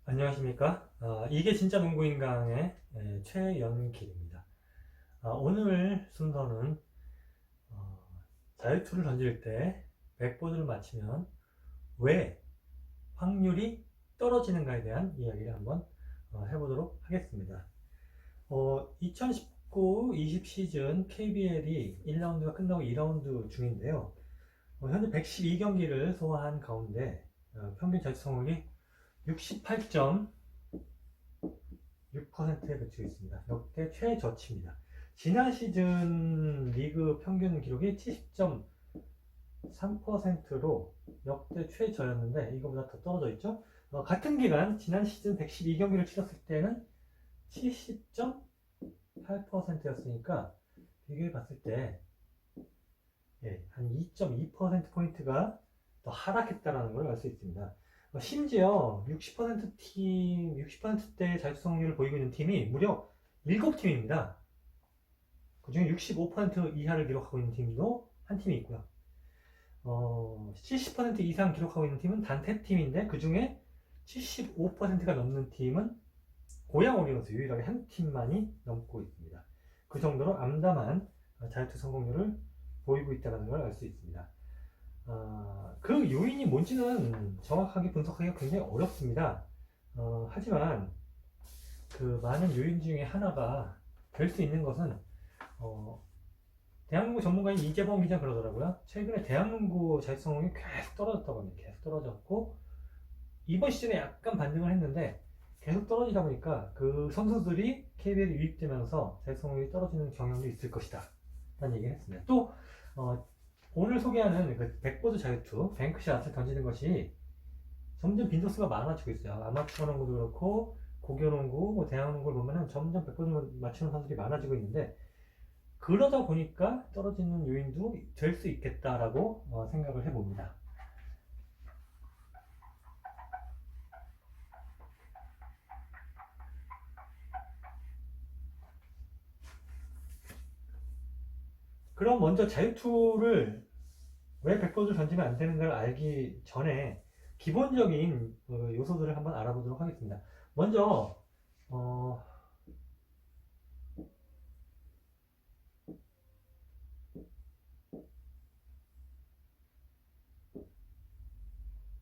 안녕하십니까? 이게 진짜 농구인강의 최연길입니다. 오늘 순서는 어, 자유투를 던질 때 백보드를 맞히면 왜 확률이 떨어지는가에 대한 이야기를 한번 해보도록 하겠습니다. 2019-20 시즌 KBL이 1라운드가 끝나고 2라운드 중인데요. 현재 112경기를 소화한 가운데 평균 자유투 성공이 68점 6%에 그치고 있습니다. 역대 최저치입니다. 지난 시즌 리그 평균 기록이 70.3%로 역대 최저였는데 이거보다 더 떨어져 있죠. 같은 기간 지난 시즌 112경기를 치렀을 때는 70.8%였으니까 비교해 봤을 때 한 2.2%포인트가 더 하락했다는 걸 알 수 있습니다. 심지어 60%대의 자유투 성공률을 보이고 있는 팀이 무려 7팀입니다. 그 중에 65% 이하를 기록하고 있는 팀도 한 팀이 있고요. 70% 이상 기록하고 있는 팀은 단 3팀인데 그 중에 75%가 넘는 팀은 고양 오리온스 유일하게 한 팀만이 넘고 있습니다. 그 정도로 암담한 자유투 성공률을 보이고 있다는 걸 알 수 있습니다. 그 요인이 뭔지는 정확하게 분석하기가 굉장히 어렵습니다. 하지만 그 많은 요인 중에 하나가 될 수 있는 것은 대한민국 전문가인 이재범 기자 그러더라고요. 최근에 대한민국 자유투 성공이 계속 떨어졌다고 합니다. 계속 떨어졌고 이번 시즌에 약간 반등을 했는데 계속 떨어지다 보니까 그 선수들이 KBL에 유입되면서 자유투 성공이 떨어지는 경향도 있을 것이다 라는 얘기를 했습니다. 또 오늘 소개하는 그 백보드 자유투, 뱅크샷을 던지는 것이 점점 빈도수가 많아지고 있어요. 아마추어 농구도 그렇고 고교 농구, 대학 농구를 보면은 점점 백보드 맞추는 선수들이 많아지고 있는데 그러다 보니까 떨어지는 요인도 될 수 있겠다라고 생각을 해봅니다. 그럼 먼저 자유투를 왜 백보드를 던지면 안 되는가를 알기 전에 기본적인 요소들을 한번 알아보도록 하겠습니다. 먼저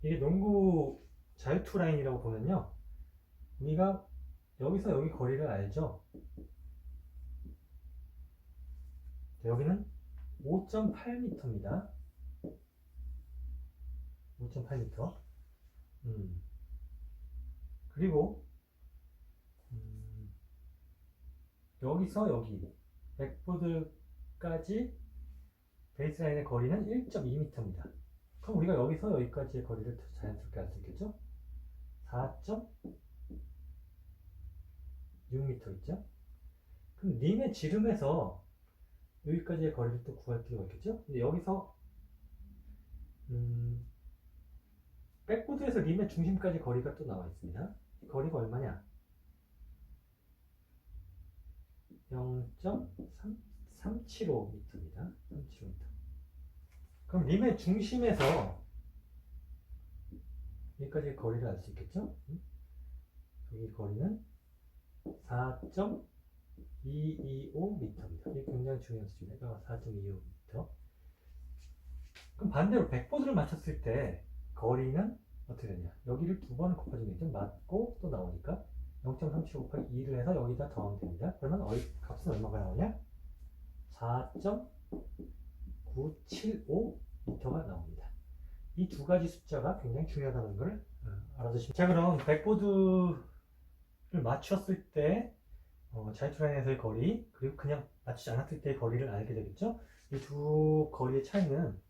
이게 농구 자유투 라인이라고 보면요, 우리가 여기서 여기 거리를 알죠. 여기는 5.8m입니다. 5.8m. 그리고 여기서 여기 백보드까지 베이스라인의 거리는 1.2m입니다. 그럼 우리가 여기서 여기까지의 거리를 자연스럽게 알 수 있겠죠? 4.6m 있죠? 그럼 림의 지름에서 여기까지의 거리를 또 구할 필요가 있겠죠? 근데 여기서 백보드에서 림의 중심까지 거리가 또 나와 있습니다. 이 거리가 얼마냐? 0.375m입니다. 375m. 그럼 림의 중심에서 여기까지 거리를 알 수 있겠죠? 여기 거리는 4.225m입니다. 이게 굉장히 중요한 수준이니까 4.225m. 그럼 반대로 백보드를 맞췄을 때 거리는 어떻게 되냐? 여기를 두 번을 곱해주면 되죠. 맞고 또 나오니까 0.37 곱하기 2를 해서 여기다 더하면 됩니다. 그러면 값은 얼마가 나오냐? 4.975m가 나옵니다. 이 두 가지 숫자가 굉장히 중요하다는 걸 알아두시면. 자, 그럼 백보드를 맞췄을 때 자유투 라인에서의 거리, 그리고 그냥 맞추지 않았을 때의 거리를 알게 되겠죠? 이 두 거리의 차이는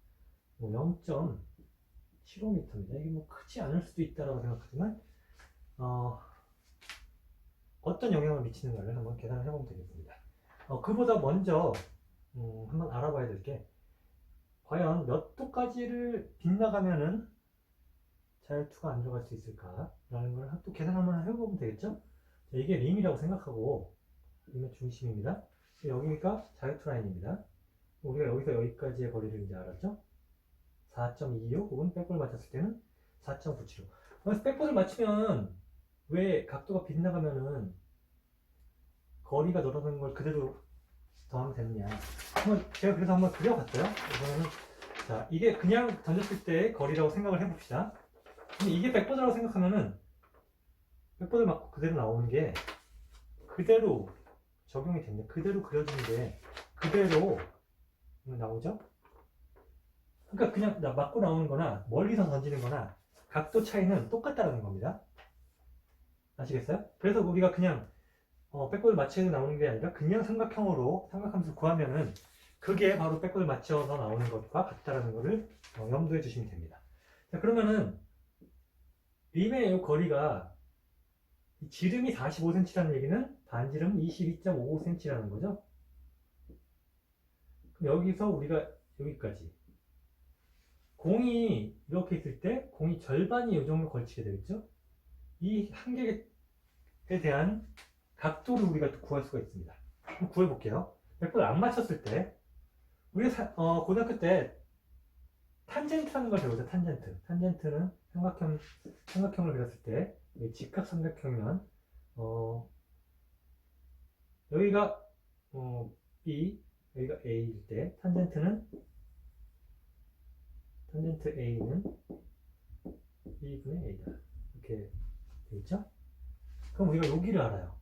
0.75m입니다. 이게 뭐 크지 않을 수도 있다고 생각하지만 어떤 영향을 미치는가를 한번 계산을 해보면 되겠습니다. 그보다 먼저 한번 알아봐야 될 게, 과연 몇 도까지를 빗나가면은 자유투가 안 들어갈 수 있을까라는 걸 또 계산 한번 해보면 되겠죠? 자, 이게 림이라고 생각하고, 림의 중심입니다. 여기가 자유투 라인입니다. 우리가 여기서 여기까지의 거리를 이제 알았죠? 4.25 혹은 백볼 맞췄을 때는 4.975. 그래서 백볼을 맞추면 왜 각도가 빗나가면은 거리가 늘어나는 걸 그대로 더하면 되느냐. 제가 그래서 한번 그려봤어요. 이거는, 자, 이게 그냥 던졌을 때의 거리라고 생각을 해봅시다. 근데 이게 백보드라고 생각하면은, 백보드 맞고 그대로 나오는 게, 그대로 적용이 됩니다. 그대로 그려지는 게, 그대로 나오죠? 그러니까 그냥 맞고 나오는 거나, 멀리서 던지는 거나, 각도 차이는 똑같다는 겁니다. 아시겠어요? 그래서 우리가 그냥 백골 맞춰서 나오는 게 아니라 그냥 삼각형으로 삼각함수 구하면은 그게 바로 백골 맞춰서 나오는 것과 같다라는 것을 염두해 주시면 됩니다. 자, 그러면은 림의 이 거리가 지름이 45cm라는 얘기는 반지름은 22.55cm라는 거죠. 그럼 여기서 우리가 여기까지 공이 이렇게 있을 때 공이 절반이 이 정도 걸치게 되겠죠. 이 한계에 대한 각도를 우리가 구할 수가 있습니다. 한번 구해볼게요. 백골 안 맞췄을 때 우리가 고등학교 때 탄젠트라는 걸 배우죠. 탄젠트는 삼각형을 그렸을 때 직각 삼각형이면 여기가 B, 여기가 A일 때 탄젠트 A는 B분의 A다. 이렇게 되겠죠? 그럼 우리가 여기를 알아요.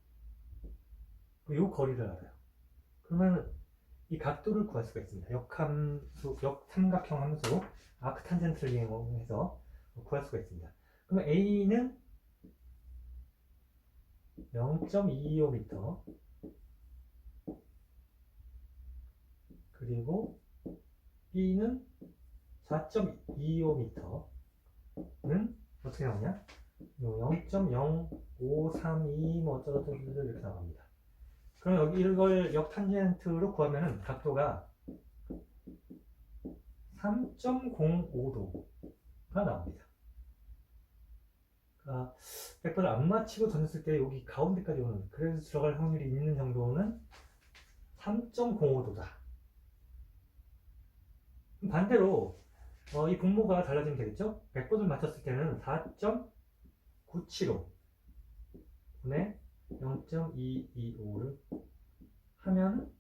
이 거리를 알아요. 그러면 이 각도를 구할 수가 있습니다. 역삼각형 함수 아크탄젠트를 이용해서 구할 수가 있습니다. 그러면 A는 0.225m 그리고 B는 4.25m는 어떻게 나오냐? 0.0532 뭐 어쩌고저쩌고 이렇게 나갑니다. 그럼 여기 이걸 역탄젠트로 구하면은 각도가 3.05도가 나옵니다. 그러니까 백번을 안 맞히고 던졌을 때 여기 가운데까지 오는, 그래서 들어갈 확률이 있는 정도는 3.05도다. 반대로 이 분모가 달라지면 되겠죠? 100번을 맞췄을 때는 4.975 분의 0.225를 하면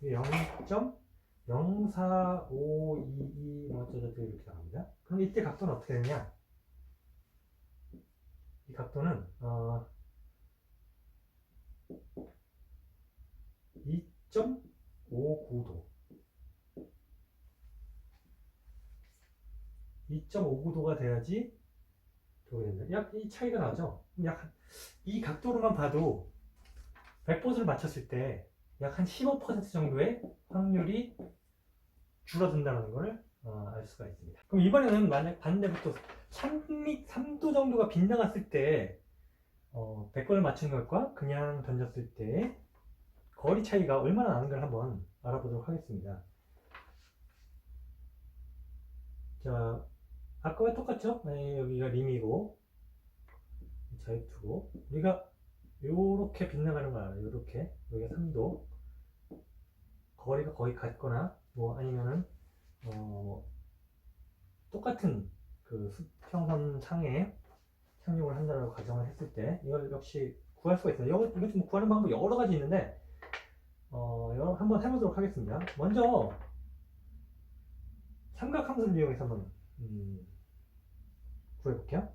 0.04522 뭐 어쩌고저쩌고 이렇게 나옵니다. 그럼 이때 각도는 어떻게 되느냐? 이 각도는 2.59도 2.59도가 돼야지 되게 된다. 약 이 차이가 나죠? 이 각도로만 봐도 100번을 맞췄을 때 약 한 15% 정도의 확률이 줄어든다는 것을 알 수가 있습니다. 그럼 이번에는 만약 반대부터 3도 정도가 빗나갔을 때 100번을 맞춘 것과 그냥 던졌을 때 거리 차이가 얼마나 나는가를 한번 알아보도록 하겠습니다. 자, 아까와 똑같죠? 네, 여기가 림이고 자유투고 우리가 요렇게 빗나가는 거 알아요. 요렇게 여기가 3도 거리가 거의 같거나 뭐 아니면은 똑같은 그 수평선 상에 착륙을 한다고 가정을 했을 때 이걸 역시 구할 수가 있어요. 이거 좀 구하는 방법 여러 가지 있는데 한번 해보도록 하겠습니다. 먼저 삼각함수를 이용해서 한번 구해볼게요.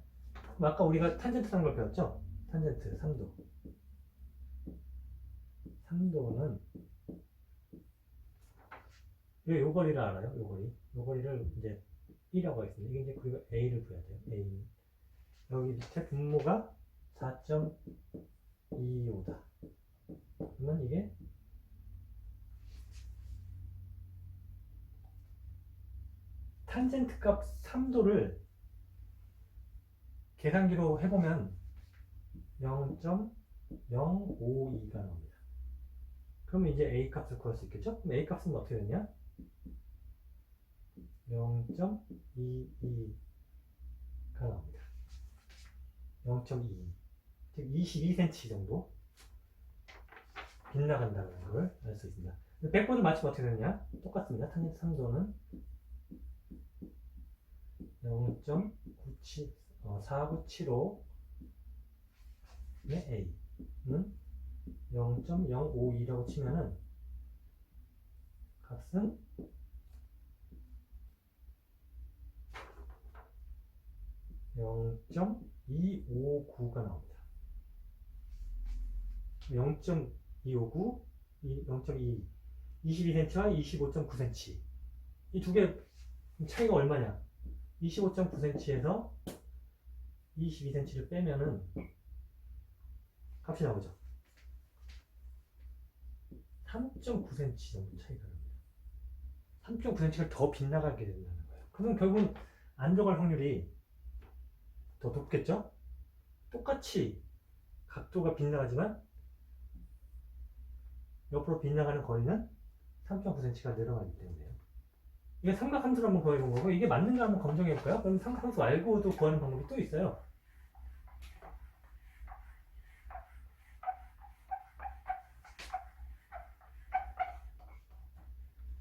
아까 우리가 탄젠트라는 걸 배웠죠? 탄젠트 3도는 요 거리를 알아요? 요 거리를 이제 E라고 하겠습니다. 이게 이제 우리가 A를 구해야 돼요. A. 여기 밑에 분모가 4.25다. 그러면 이게 탄젠트 값 3도를 계산기로 해보면 0.052가 나옵니다. 그러면 이제 A 값을 구할 수 있겠죠? 그럼 A 값은 어떻게 되냐? 0.22가 나옵니다. 0.22. 즉 22cm 정도 빗나간다는 걸 알 수 있습니다. 100번을 맞추면 어떻게 되느냐? 똑같습니다. 탄젠트 3도는 0.4975 A는 0.052라고 치면은 값은 0.259가 나옵니다. 0.259, 0.2, 22cm와 25.9cm. 이 두 개 차이가 얼마냐? 25.9cm에서 22cm를 빼면은 값이 나오죠. 3.9cm 정도 차이가 납니다. 3.9cm가 더 빗나가게 된다는 거예요. 그러면 결국은 안 들어갈 확률이 더 높겠죠? 똑같이 각도가 빗나가지만 옆으로 빗나가는 거리는 3.9cm가 늘어나기 때문에요. 이게 삼각함수를 한번 구해본 거고, 이게 맞는가 한번 검증해 볼까요? 그럼 삼각함수 말고도 구하는 방법이 또 있어요.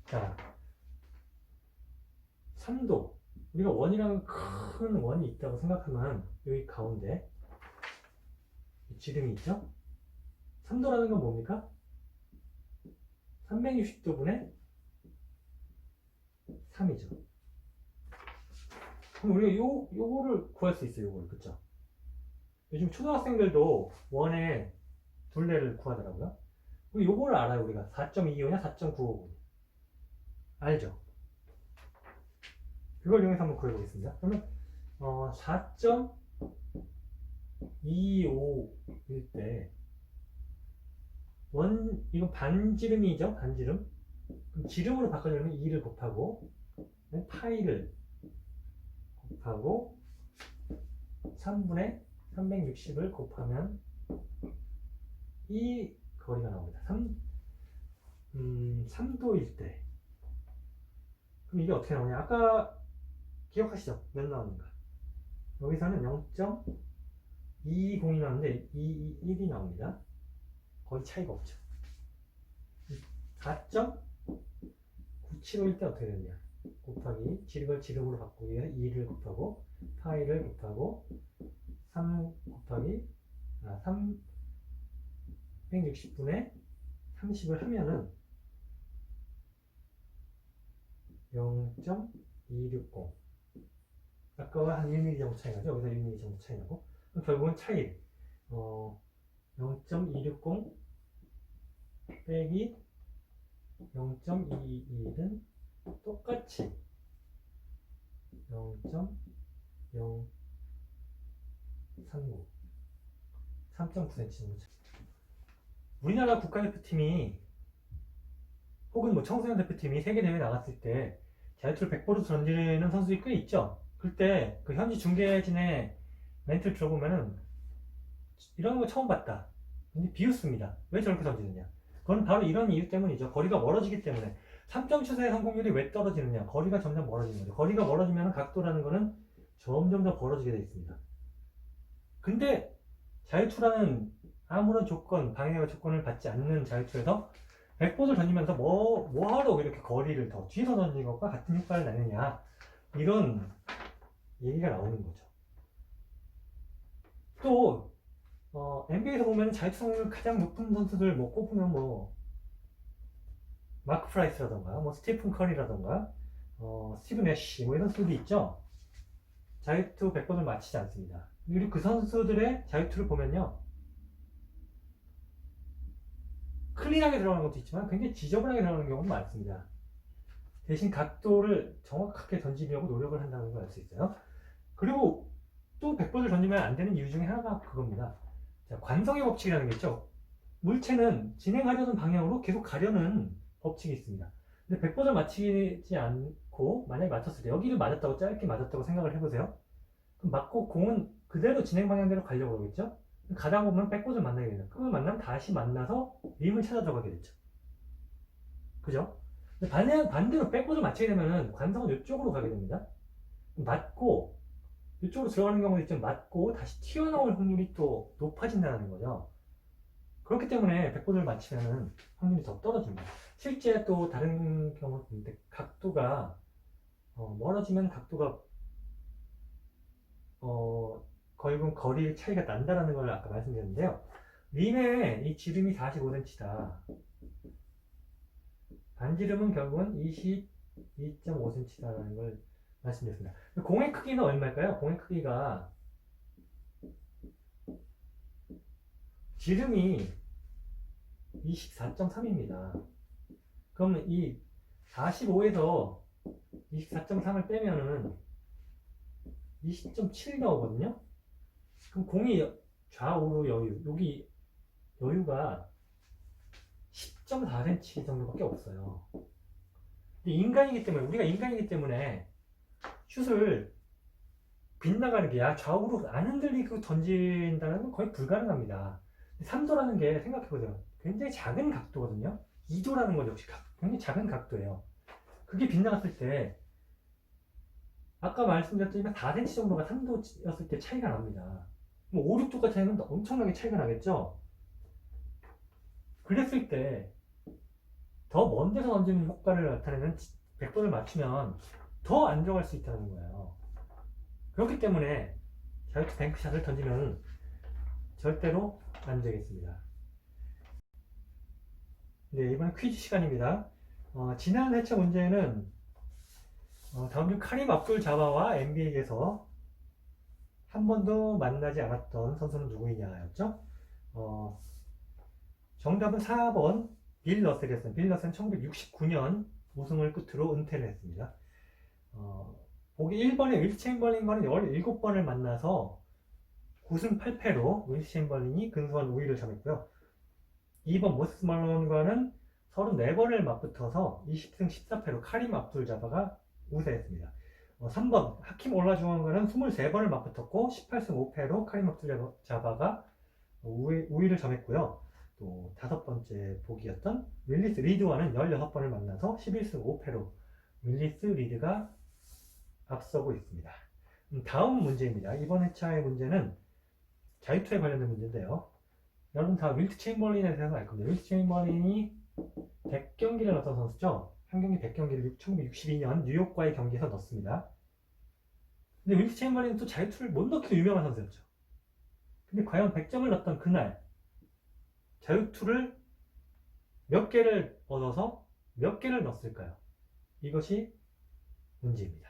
자, 3도. 우리가 원이라는 큰 원이 있다고 생각하면 여기 가운데 지름이 있죠? 3도라는 건 뭡니까? 360도분의 3이죠. 그럼 우리가 요거를 구할 수 있어요. 요거를. 그쵸? 요즘 초등학생들도 원의 둘레를 구하더라고요. 그리고 요거를 알아요. 우리가 4.25냐 4.959 알죠? 그걸 이용해서 한번 구해보겠습니다. 그러면 4.25일 때 이건 반지름이죠? 반지름. 그럼 지름으로 바꿔주려면 2를 곱하고 파이를 곱하고 3분의 360을 곱하면 이 거리가 나옵니다. 3도일 때. 그럼 이게 어떻게 나오냐? 아까 기억하시죠? 몇 나오는가? 여기서는 0.220이 나오는데 221이 나옵니다. 거의 차이가 없죠. 4.975일 때 어떻게 되느냐? 곱하기 지름을 지름으로 바꾸기 위해 2를 곱하고 파이를 곱하고 3 곱하기 360분의 30을 하면은 0.260. 아까와 한 1mm 정도 차이 나죠? 여기서 1mm 정도 차이 나고. 결국은 차이 0.260 빼기 0.221은 똑같이 0.039 3.9cm 정도 차이. 우리나라 국가대표팀이 혹은 뭐 청소년 대표팀이 세계대회 나갔을 때 자유투를 100% 던지는 선수들이 꽤 있죠. 그때 그 현지 중계진의 멘트를 들어보면은 이런 거 처음 봤다. 근데 비웃습니다. 왜 저렇게 던지느냐? 그건 바로 이런 이유 때문이죠. 거리가 멀어지기 때문에. 3점 슛의 성공률이 왜 떨어지느냐? 거리가 점점 멀어지는 거죠. 거리가 멀어지면 각도라는 거는 점점 더 벌어지게 되어 있습니다. 근데 자유투라는 아무런 조건, 방해의 조건을 받지 않는 자유투에서 100볼을 던지면서 뭐하러 이렇게 거리를 더 뒤에서 던지는 것과 같은 효과를 내느냐? 이런 얘기가 나오는 거죠. 또 NBA에서 보면 자유투 성공률 가장 높은 선수들 뭐 꼽으면 뭐 마크 프라이스라던가 뭐 스티픈 커리라던가 스티븐 애쉬 뭐 이런 선수들이 있죠. 자유투 100번을 맞히지 않습니다. 그리고 그 선수들의 자유투를 보면요, 클린하게 들어가는 것도 있지만 굉장히 지저분하게 들어가는 경우도 많습니다. 대신 각도를 정확하게 던지려고 노력을 한다는 걸 알 수 있어요. 그리고 또 100번을 던지면 안 되는 이유 중에 하나가 그겁니다. 자, 관성의 법칙이라는 게 있죠. 물체는 진행하려는 방향으로 계속 가려는 법칙이 있습니다. 근데 100번을 맞히지 않고 만약에 맞췄을 때 여기를 맞았다고, 짧게 맞았다고 생각을 해보세요. 그럼 맞고 공은 그대로 진행 방향대로 가려고 그러겠죠. 가다 보면 백보드를 만나게 됩니다. 그걸 만나면 다시 만나서 림을 찾아 들어가게 되죠. 그죠? 근데 반대로 백보드를 맞추게 되면 관성은 이쪽으로 가게 됩니다. 맞고 이쪽으로 들어가는 경우도 있지만 맞고 다시 튀어나올 확률이 또 높아진다는 거죠. 그렇기 때문에 백보드를 맞추면 확률이 더 떨어집니다. 실제 또 다른 경우도 있는데 멀어지면 각도가 결국 거리 차이가 난다라는 걸 아까 말씀드렸는데요. 림의 이 지름이 45cm다. 반지름은 결국은 22.5cm다라는 걸 말씀드렸습니다. 공의 크기는 얼마일까요? 공의 크기가 지름이 24.3입니다. 그러면 이 45에서 24.3을 빼면은 20.7 나오거든요. 그럼 공이 좌우로 여기 여유가 10.4cm 정도밖에 없어요. 우리가 인간이기 때문에 슛을 빗나가는 게 좌우로 안 흔들리고 던진다는 건 거의 불가능합니다. 3도라는 게 생각해보세요. 굉장히 작은 각도거든요. 2도라는 건 역시 굉장히 작은 각도예요. 그게 빗나갔을 때 아까 말씀드렸지만 4cm 정도가 3도였을 때 차이가 납니다. 뭐 5, 6도가 차이는 엄청나게 차이가 나겠죠? 그랬을 때 더 먼 데서 던지는 효과를 나타내는 100번을 맞추면 더 안 들어갈 수 있다는 거예요. 그렇기 때문에 자유투 뱅크샷을 던지면 절대로 안 되겠습니다. 네, 이번엔 퀴즈 시간입니다. 지난 회차 문제는 다음 중 카림 압둘 자바와 NBA에서 한 번도 만나지 않았던 선수는 누구이냐였죠? 정답은 4번 빌 러셀이었습니다. 빌 러셀은 1969년 우승을 끝으로 은퇴를 했습니다. 보기 1번의 윌 체인벌린과는 17번을 만나서 9승 8패로 윌 체인벌린이 근소한 우위를 점했고요. 2번 모스 말론과는 34번을 맞붙어서 20승 14패로 카림 압둘 자바가 우세했습니다. 3번 하킴 올라주원과는 23번을 맞붙었고 18승 5패로 카림 압둘 자바가 우위를 점했고요. 또 5번째 보기였던 윌리스 리드와는 16번을 만나서 11승 5패로 윌리스 리드가 앞서고 있습니다. 다음 문제입니다. 이번 회차의 문제는 자유투에 관련된 문제인데요. 여러분 다 윌트 체인벌린에 대해서 알 겁니다. 윌트 체인벌린이 100경기를 넣었던 선수죠. 한 경기 100경기를 1962년 뉴욕과의 경기에서 넣었습니다. 근데 윌트 체인벌린은 또 자유투를 못 넣기로 유명한 선수였죠. 근데 과연 100점을 넣었던 그날 자유투를 몇 개를 얻어서 몇 개를 넣었을까요? 이것이 문제입니다.